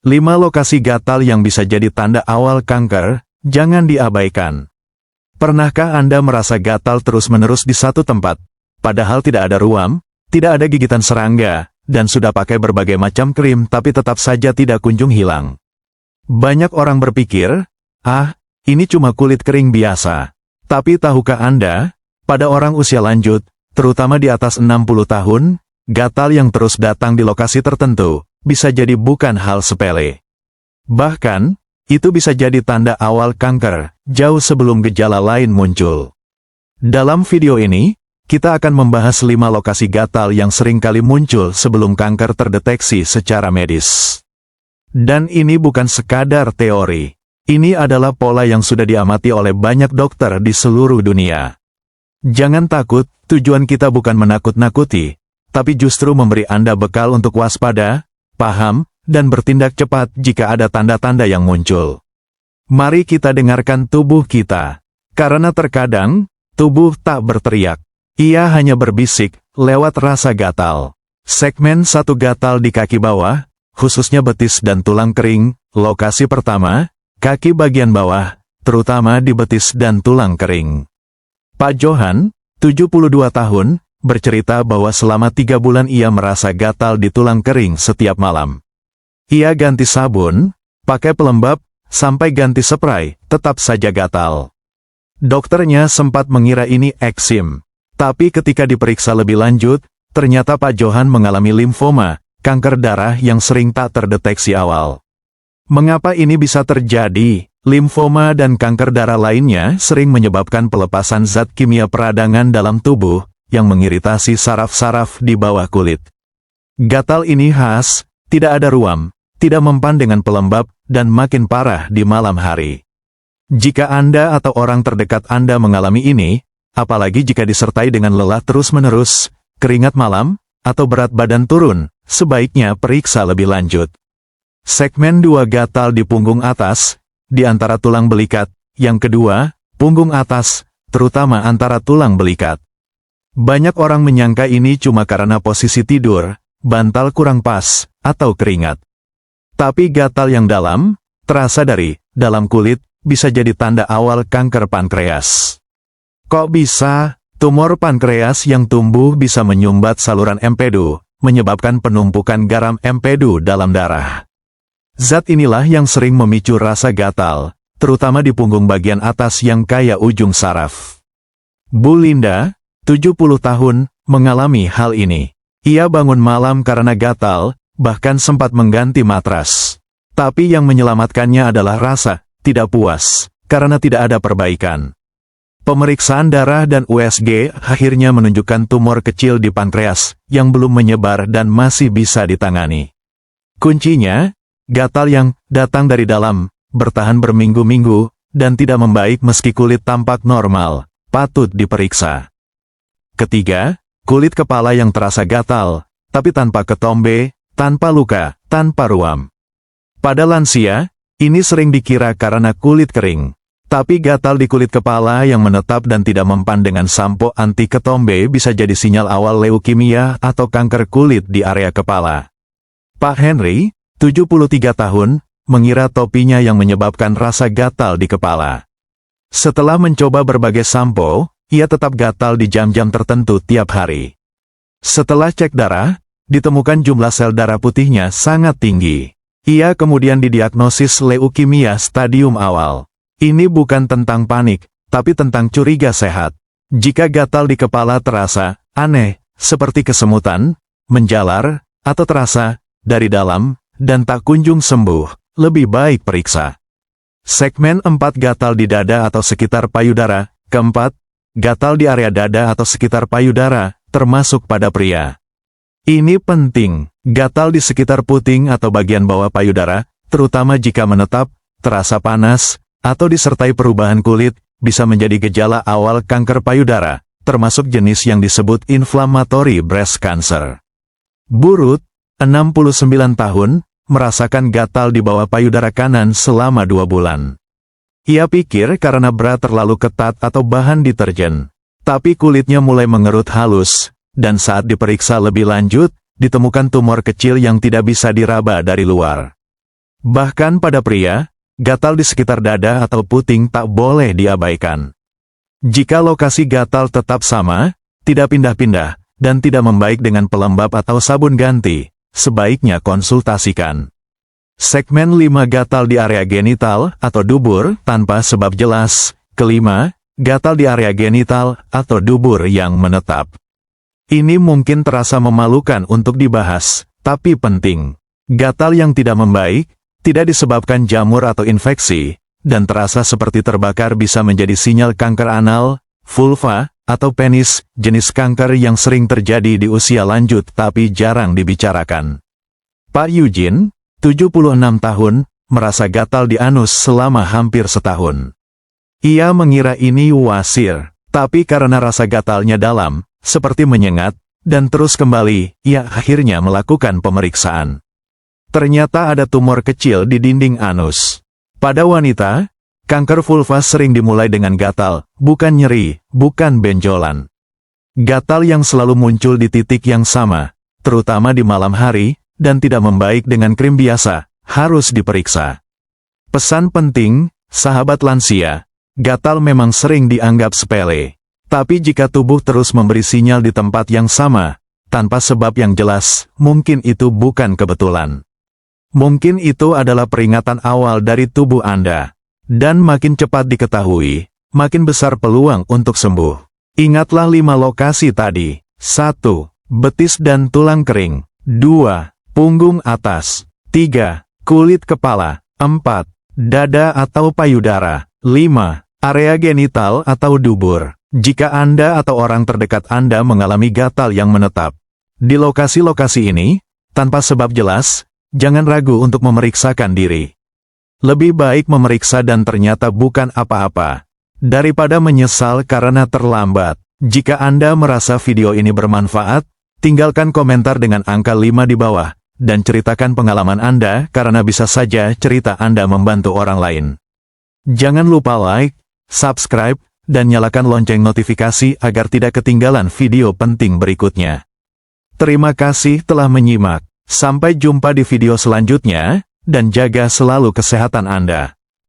5 lokasi gatal yang bisa jadi tanda awal kanker, jangan diabaikan. Pernahkah Anda merasa gatal terus-menerus di satu tempat, padahal tidak ada ruam, tidak ada gigitan serangga, dan sudah pakai berbagai macam krim tapi tetap saja tidak kunjung hilang? Banyak orang berpikir, ini cuma kulit kering biasa. Tapi tahukah Anda, pada orang usia lanjut, terutama di atas 60 tahun, gatal yang terus datang di lokasi tertentu, bisa jadi bukan hal sepele. Bahkan, itu bisa jadi tanda awal kanker, jauh sebelum gejala lain muncul. Dalam video ini, kita akan membahas 5 lokasi gatal yang sering kali muncul sebelum kanker terdeteksi secara medis. Dan ini bukan sekadar teori. Ini adalah pola yang sudah diamati oleh banyak dokter di seluruh dunia. Jangan takut, tujuan kita bukan menakut-nakuti, tapi justru memberi Anda bekal untuk waspada, paham, dan bertindak cepat jika ada tanda-tanda yang muncul. Mari kita dengarkan tubuh kita. Karena terkadang, tubuh tak berteriak. Ia hanya berbisik, lewat rasa gatal. Segmen 1 gatal di kaki bawah, khususnya betis dan tulang kering. Lokasi pertama, kaki bagian bawah, terutama di betis dan tulang kering. Pak Johan, 72 tahun, bercerita bahwa selama 3 bulan ia merasa gatal di tulang kering setiap malam. Ia ganti sabun, pakai pelembab, sampai ganti spray, tetap saja gatal. Dokternya sempat mengira ini eksim. Tapi ketika diperiksa lebih lanjut, ternyata Pak Johan mengalami limfoma, kanker darah yang sering tak terdeteksi awal. Mengapa ini bisa terjadi? Limfoma dan kanker darah lainnya sering menyebabkan pelepasan zat kimia peradangan dalam tubuh yang mengiritasi saraf-saraf di bawah kulit. Gatal ini khas, tidak ada ruam, tidak mempan dengan pelembab, dan makin parah di malam hari. Jika Anda atau orang terdekat Anda mengalami ini, apalagi jika disertai dengan lelah terus-menerus, keringat malam, atau berat badan turun, sebaiknya periksa lebih lanjut. Segmen 2 gatal di punggung atas, di antara tulang belikat. Yang kedua, punggung atas, terutama antara tulang belikat. Banyak orang menyangka ini cuma karena posisi tidur, bantal kurang pas, atau keringat. Tapi gatal yang dalam, terasa dari dalam kulit, bisa jadi tanda awal kanker pankreas. Kok bisa? Tumor pankreas yang tumbuh bisa menyumbat saluran empedu, menyebabkan penumpukan garam empedu dalam darah. Zat inilah yang sering memicu rasa gatal, terutama di punggung bagian atas yang kaya ujung saraf. Bu Linda, 70 tahun, mengalami hal ini. Ia bangun malam karena gatal, bahkan sempat mengganti matras. Tapi yang menyelamatkannya adalah rasa tidak puas, karena tidak ada perbaikan. Pemeriksaan darah dan USG akhirnya menunjukkan tumor kecil di pankreas, yang belum menyebar dan masih bisa ditangani. Kuncinya, gatal yang datang dari dalam, bertahan berminggu-minggu, dan tidak membaik meski kulit tampak normal, patut diperiksa. Ketiga, kulit kepala yang terasa gatal, tapi tanpa ketombe, tanpa luka, tanpa ruam. Pada lansia, ini sering dikira karena kulit kering. Tapi gatal di kulit kepala yang menetap dan tidak mempan dengan sampo anti ketombe bisa jadi sinyal awal leukemia atau kanker kulit di area kepala. Pak Henry, 73 tahun, mengira topinya yang menyebabkan rasa gatal di kepala. Setelah mencoba berbagai sampo, ia tetap gatal di jam-jam tertentu tiap hari. Setelah cek darah, ditemukan jumlah sel darah putihnya sangat tinggi. Ia kemudian didiagnosis leukemia stadium awal. Ini bukan tentang panik, tapi tentang curiga sehat. Jika gatal di kepala terasa aneh, seperti kesemutan, menjalar, atau terasa dari dalam, dan tak kunjung sembuh, lebih baik periksa. Segmen 4 gatal di dada atau sekitar payudara. Keempat, gatal di area dada atau sekitar payudara, termasuk pada pria. Ini penting, gatal di sekitar puting atau bagian bawah payudara, terutama jika menetap, terasa panas, atau disertai perubahan kulit, bisa menjadi gejala awal kanker payudara, termasuk jenis yang disebut inflammatory breast cancer. Bu Ruth, 69 tahun, merasakan gatal di bawah payudara kanan selama 2 bulan. Ia pikir karena bra terlalu ketat atau bahan deterjen. Tapi kulitnya mulai mengerut halus, dan saat diperiksa lebih lanjut, ditemukan tumor kecil yang tidak bisa diraba dari luar. Bahkan pada pria, gatal di sekitar dada atau puting tak boleh diabaikan. Jika lokasi gatal tetap sama, tidak pindah-pindah, dan tidak membaik dengan pelembab atau sabun ganti, sebaiknya konsultasikan. Segmen 5. Gatal di area genital atau dubur tanpa sebab jelas. Kelima, gatal di area genital atau dubur yang menetap. Ini mungkin terasa memalukan untuk dibahas, tapi penting. Gatal yang tidak membaik, tidak disebabkan jamur atau infeksi, dan terasa seperti terbakar bisa menjadi sinyal kanker anal, vulva, atau penis, jenis kanker yang sering terjadi di usia lanjut tapi jarang dibicarakan. Pak Eugene, 76 tahun, merasa gatal di anus selama hampir setahun. Ia mengira ini wasir, tapi karena rasa gatalnya dalam, seperti menyengat, dan terus kembali, ia akhirnya melakukan pemeriksaan. Ternyata ada tumor kecil di dinding anus. Pada wanita, kanker vulva sering dimulai dengan gatal, bukan nyeri, bukan benjolan. Gatal yang selalu muncul di titik yang sama, terutama di malam hari, dan tidak membaik dengan krim biasa, harus diperiksa. Pesan penting, sahabat lansia, gatal memang sering dianggap sepele. Tapi jika tubuh terus memberi sinyal di tempat yang sama, tanpa sebab yang jelas, mungkin itu bukan kebetulan. Mungkin itu adalah peringatan awal dari tubuh Anda. Dan makin cepat diketahui, makin besar peluang untuk sembuh. Ingatlah 5 lokasi tadi. 1. Betis dan tulang kering. 2. Punggung atas. 3. Kulit kepala. 4. Dada atau payudara. 5. Area genital atau dubur. Jika Anda atau orang terdekat Anda mengalami gatal yang menetap di lokasi-lokasi ini, tanpa sebab jelas, jangan ragu untuk memeriksakan diri. Lebih baik memeriksa dan ternyata bukan apa-apa, daripada menyesal karena terlambat. Jika Anda merasa video ini bermanfaat, tinggalkan komentar dengan angka 5 di bawah. Dan ceritakan pengalaman Anda karena bisa saja cerita Anda membantu orang lain. Jangan lupa like, subscribe, dan nyalakan lonceng notifikasi agar tidak ketinggalan video penting berikutnya. Terima kasih telah menyimak. Sampai jumpa di video selanjutnya, dan jaga selalu kesehatan Anda.